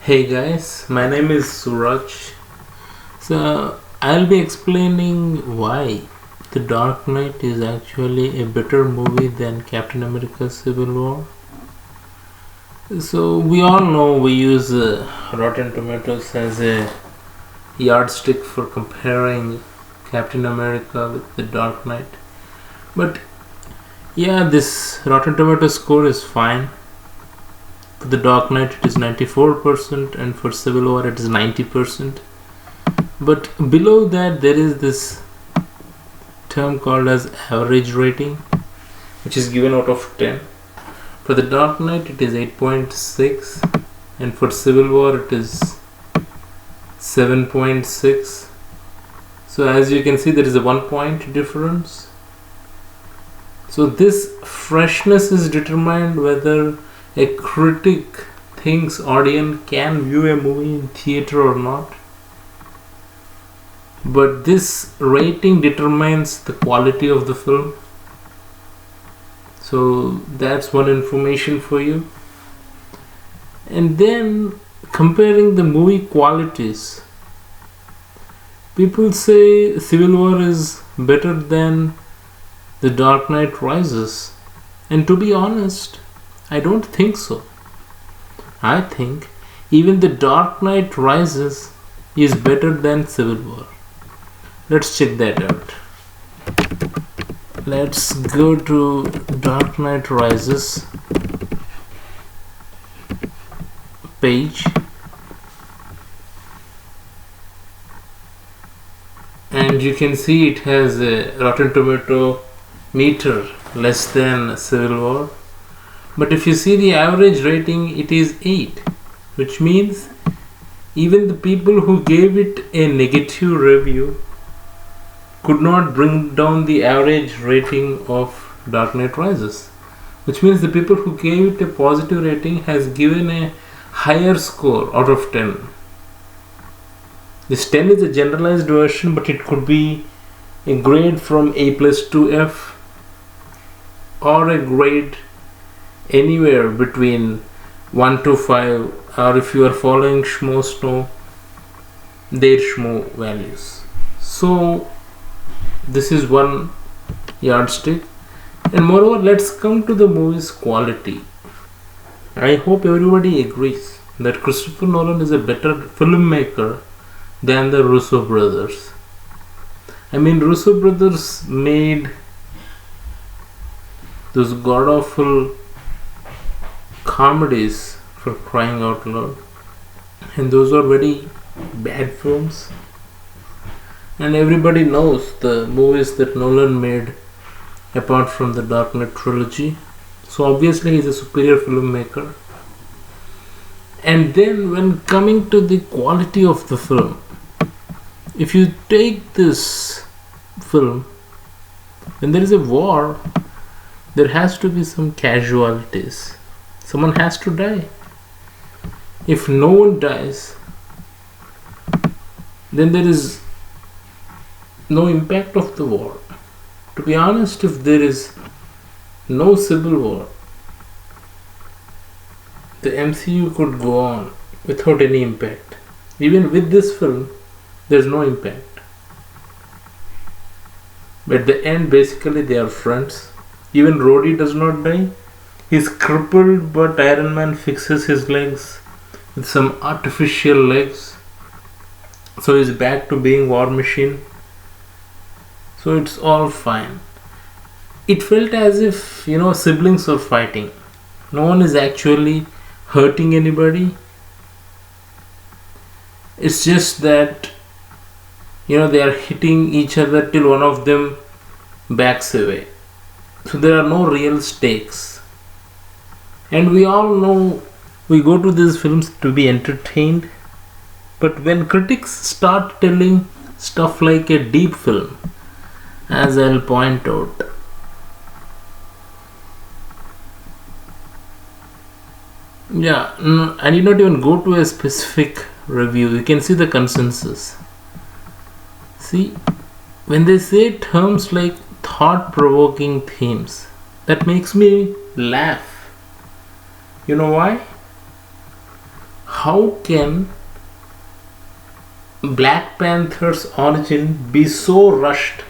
Hey guys, my name is Suraj. So I'll be explaining why The Dark Knight is actually a better movie than Captain America Civil War. So we all know we use Rotten Tomatoes as a yardstick for comparing Captain America with The Dark Knight. But yeah, this Rotten Tomatoes score is fine. For The Dark Knight it is 94% and for Civil War it is 90%. But below that there is this term called as average rating, which is given out of 10. For The Dark Knight it is 8.6 and for Civil War it is 7.6. So as you can see there is a 1 point difference. So this freshness is determined whether a critic thinks audience can view a movie in theater or not. But this rating determines the quality of the film. So that's one information for you. And then comparing the movie qualities, people say Civil War is better than The Dark Knight Rises. And to be honest, I don't think so. I think even The Dark Knight Rises is better than Civil War. Let's check that out. Let's go to Dark Knight Rises page, and you can see it has a Rotten Tomato meter less than Civil War. But if you see the average rating, it is 8, which means even the people who gave it a negative review could not bring down the average rating of Dark Knight Rises, which means the people who gave it a positive rating has given a higher score out of 10. This 10 is a generalized version, but it could be a grade from A plus to F or a grade anywhere between 1 to 5, or if you are following Schmo Snow, their Schmo values. So this is one yardstick. And moreover, let's come to the movie's quality. I hope everybody agrees that Christopher Nolan is a better filmmaker than the Russo brothers. I mean, Russo brothers made those god-awful comedies, for crying out loud, and those are very bad films. And everybody knows the movies that Nolan made apart from the Dark Knight trilogy. So obviously he's a superior filmmaker. And then when coming to the quality of the film, if you take this film, when there is a war, there has to be some casualties. Someone has to die. If no one dies, then there is no impact of the war. To be honest, if there is no civil war, the MCU could go on without any impact. Even with this film, there's no impact. But at the end, basically, they are friends. Even Rhodey does not die. He's crippled, but Iron Man fixes his legs with some artificial legs. So he's back to being War Machine. So it's all fine. It felt as if, siblings are fighting. No one is actually hurting anybody. It's just that, they are hitting each other till one of them backs away. So there are no real stakes. And we all know we go to these films to be entertained. But when critics start telling stuff like a deep film, as I'll point out, I need not even go to a specific review. You can see the consensus. See, when they say terms like thought-provoking themes, that makes me laugh. You know why? how can Black Panther's origin be so rushed?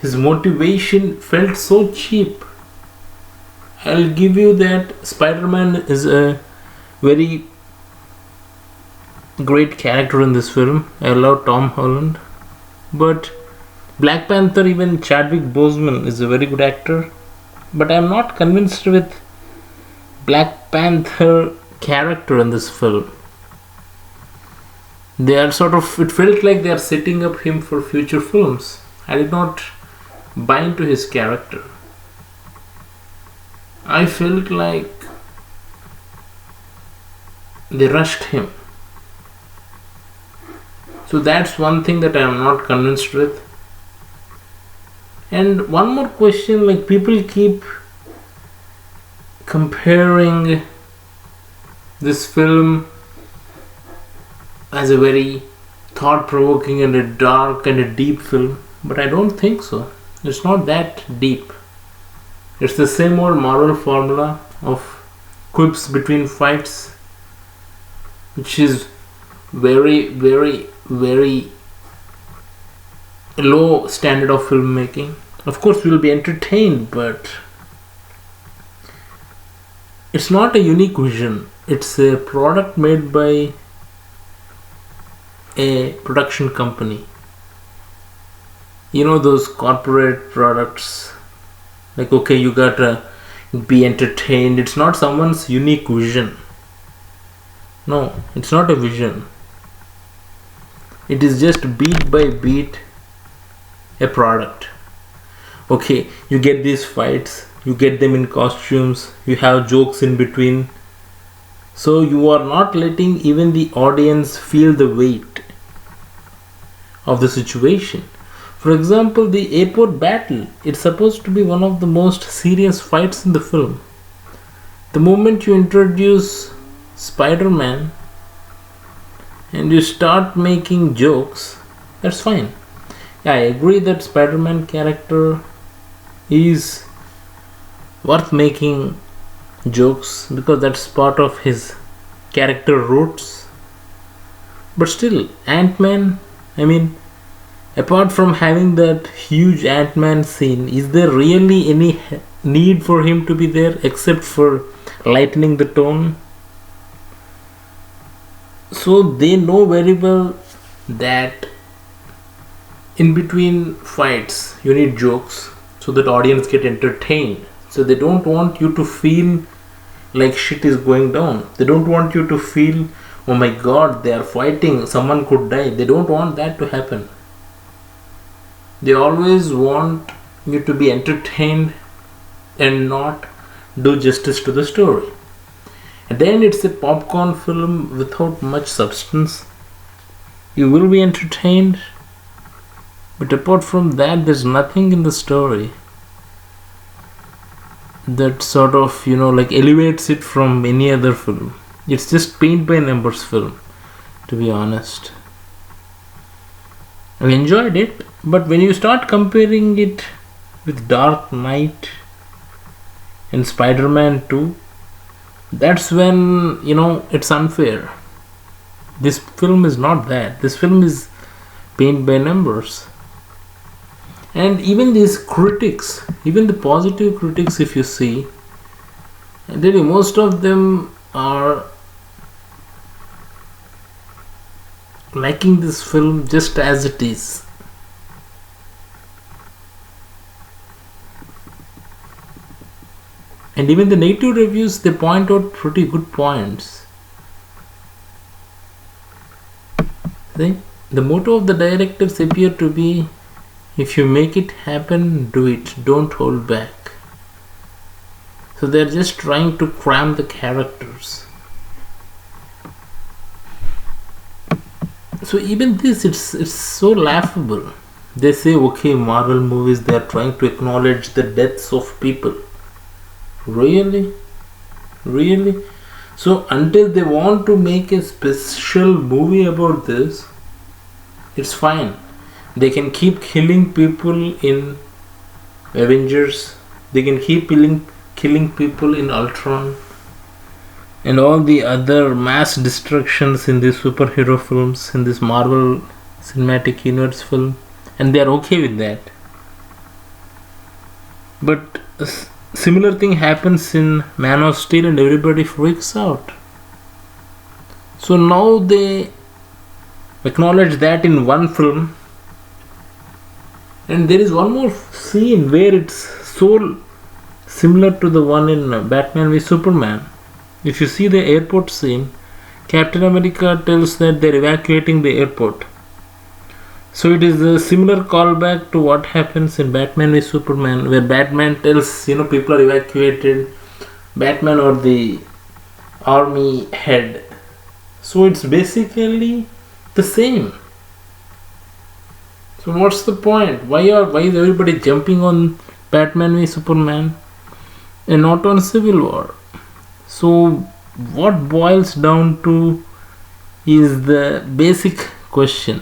His motivation felt so cheap. I'll give you that Spider-Man is a very great character in this film. I love Tom Holland. But Black Panther, even Chadwick Boseman is a very good actor. But I'm not convinced with Black Panther character in this film. They are sort of, it felt like they are setting up him for future films. I did not buy into his character. I felt like they rushed him. So that's one thing that I am not convinced with. And one more question, like people keep comparing this film as a very thought-provoking and a dark and a deep film, but I don't think so. It's not that deep. It's the same old moral formula of quips between fights, which is very, very, very low standard of filmmaking. Of course, we will be entertained, but it's not a unique vision. It's a product made by a production company. You know those corporate products, like, okay, you gotta be entertained. It's not someone's unique vision. No, it's not a vision. It is just beat by beat a product. Okay, you get these fights, you get them in costumes, you have jokes in between. So you are not letting even the audience feel the weight of the situation. For example, the airport battle, it's supposed to be one of the most serious fights in the film. The moment you introduce Spider-Man and you start making jokes, that's fine. Yeah, I agree that Spider-Man character is worth making jokes because that's part of his character roots. But still, Ant-Man, I mean, apart from having that huge Ant-Man scene, is there really any need for him to be there except for lightening the tone? So they know very well that in between fights you need jokes so that audience get entertained. So they don't want you to feel like shit is going down. They don't want you to feel, oh my god, they are fighting, someone could die. They don't want that to happen. They always want you to be entertained and not do justice to the story. And then it's a popcorn film without much substance. You will be entertained, but apart from that, there's nothing in the story that sort of, like elevates it from any other film. It's just paint by numbers film, to be honest. I enjoyed it, but when you start comparing it with Dark Knight and Spider-Man 2, that's when, it's unfair. This film is not that. This film is paint by numbers. And even these critics, even the positive critics, if you see, I tell you, most of them are liking this film just as it is. And even the negative reviews, they point out pretty good points. See, the motto of the directors appear to be, if you make it happen, do it, don't hold back. So they're just trying to cram the characters. So even this, it's so laughable. They say, okay, Marvel movies, they are trying to acknowledge the deaths of people. Really? Really? So until they want to make a special movie about this, it's fine. They can keep killing people in Avengers. They can keep killing people in Ultron. and all the other mass destructions in these superhero films, in this Marvel Cinematic Universe film, and they are okay with that. But a similar thing happens in Man of Steel, and everybody freaks out. So now they acknowledge that in one film, and there is one more scene where it's so similar to the one in Batman v Superman. If you see the airport scene, Captain America tells that they're evacuating the airport. So it is a similar callback to what happens in Batman v Superman, where Batman tells people are evacuated, Batman or the army head. So it's basically the same. So what's the point? Why is everybody jumping on Batman v Superman and not on Civil War? So what boils down to is the basic question.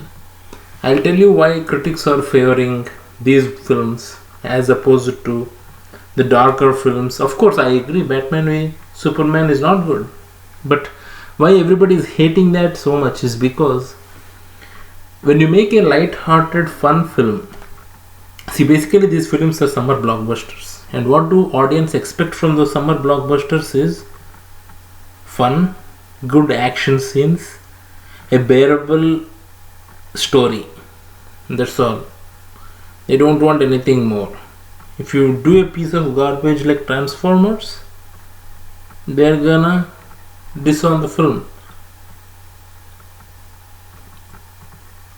I'll tell you why critics are favoring these films as opposed to the darker films. Of course, I agree Batman v Superman is not good. But why everybody is hating that so much is because when you make a light-hearted, fun film, see, basically these films are summer blockbusters. And what do audience expect from those summer blockbusters is fun, good action scenes, a bearable story. That's all. They don't want anything more. If you do a piece of garbage like Transformers, they're gonna disown the film.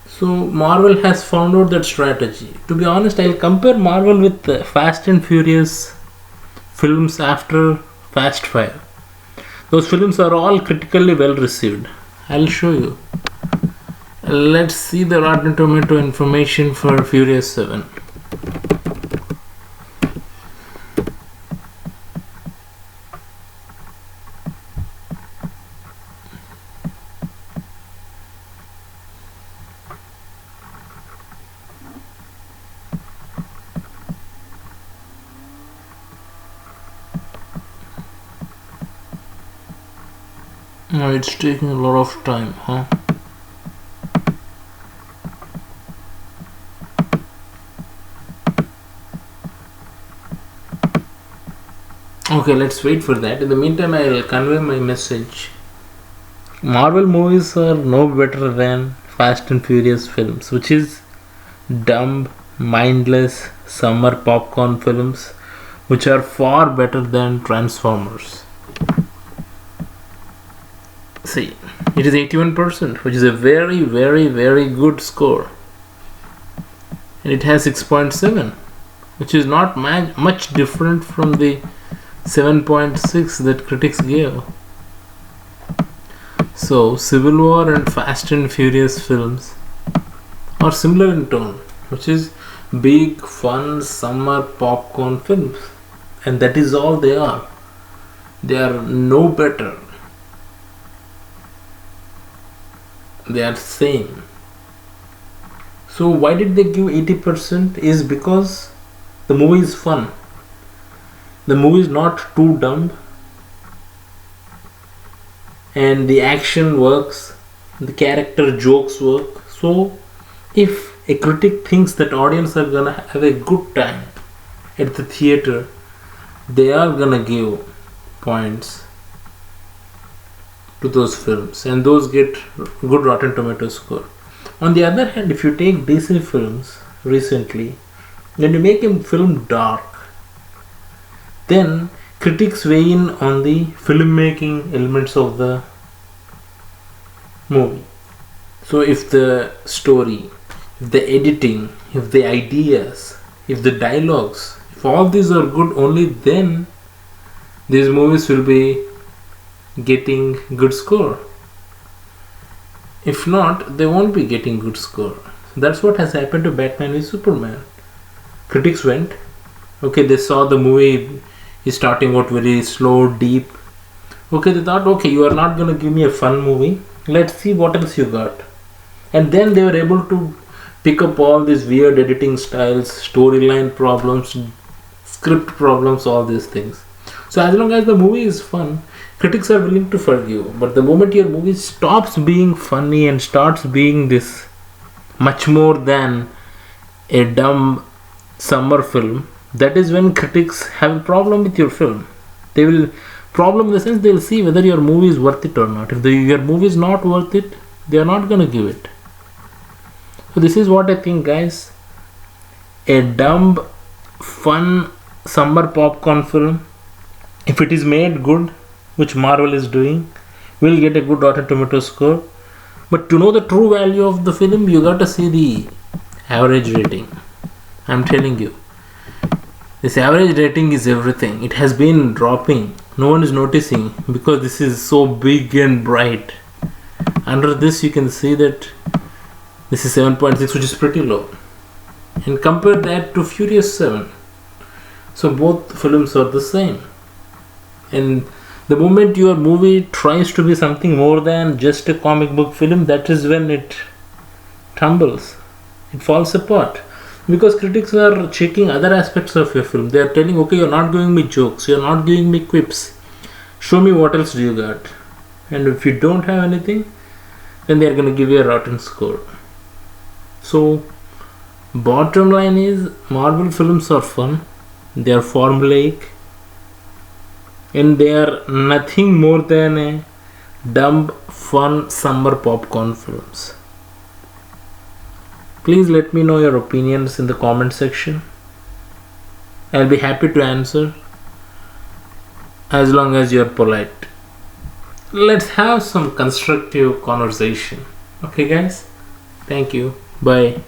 So Marvel has found out that strategy. To be honest, I'll compare Marvel with Fast and Furious films after Fast 5. Those films are all critically well received. I'll show you. Let's see the Rotten Tomato information for Furious 7. No, it's taking a lot of time, huh? Okay, let's wait for that. In the meantime, I'll convey my message. Marvel movies are no better than Fast and Furious films, which is dumb, mindless, summer popcorn films, which are far better than Transformers. See, it is 81%, which is a very, very, very good score. And it has 6.7, which is not much different from the 7.6 that critics gave. So, Civil War and Fast and Furious films are similar in tone, which is big, fun, summer popcorn films. And that is all they are. They are no better. They are same. So why did they give 80%? Is because the movie is fun. The movie is not too dumb, and the action works, the character jokes work. So if a critic thinks that audience are gonna have a good time at the theater, they are gonna give points to those films, and those get good Rotten Tomato score. On the other hand, if you take DC films recently, when you make a film dark, then critics weigh in on the filmmaking elements of the movie. So if the story, if the editing, if the ideas, if the dialogues, if all these are good, only then these movies will be getting good score. If not, they won't be getting good score. That's what has happened to Batman v Superman. Critics went, okay, they saw the movie is starting out very slow, deep. Okay, they thought, okay, you are not going to give me a fun movie. Let's see what else you got. And then they were able to pick up all these weird editing styles, storyline problems, script problems, all these things. So as long as the movie is fun, critics are willing to forgive. But the moment your movie stops being funny and starts being this much more than a dumb summer film, that is when critics have a problem with your film. They will problem in the sense they will see whether your movie is worth it or not. If your movie is not worth it, they are not going to give it. So this is what I think, guys. A dumb, fun summer popcorn film, if it is made good, which Marvel is doing, will get a good Rotten Tomato score. But to know the true value of the film, you got to see the average rating. I'm telling you, this average rating is everything. It has been dropping. No one is noticing because this is so big and bright. Under this, you can see that this is 7.6, which is pretty low. And compare that to Furious 7. So both films are the same. And the moment your movie tries to be something more than just a comic book film, that is when it tumbles. It falls apart. Because critics are checking other aspects of your film. They are telling, okay, you're not giving me jokes, you're not giving me quips. Show me what else do you got. And if you don't have anything, then they are going to give you a rotten score. So, bottom line is, Marvel films are fun. They are formulaic. And they are nothing more than a dumb, fun summer popcorn films. Please let me know your opinions in the comment section. I'll be happy to answer as long as you're polite. Let's have some constructive conversation. Okay, guys? Thank you. Bye.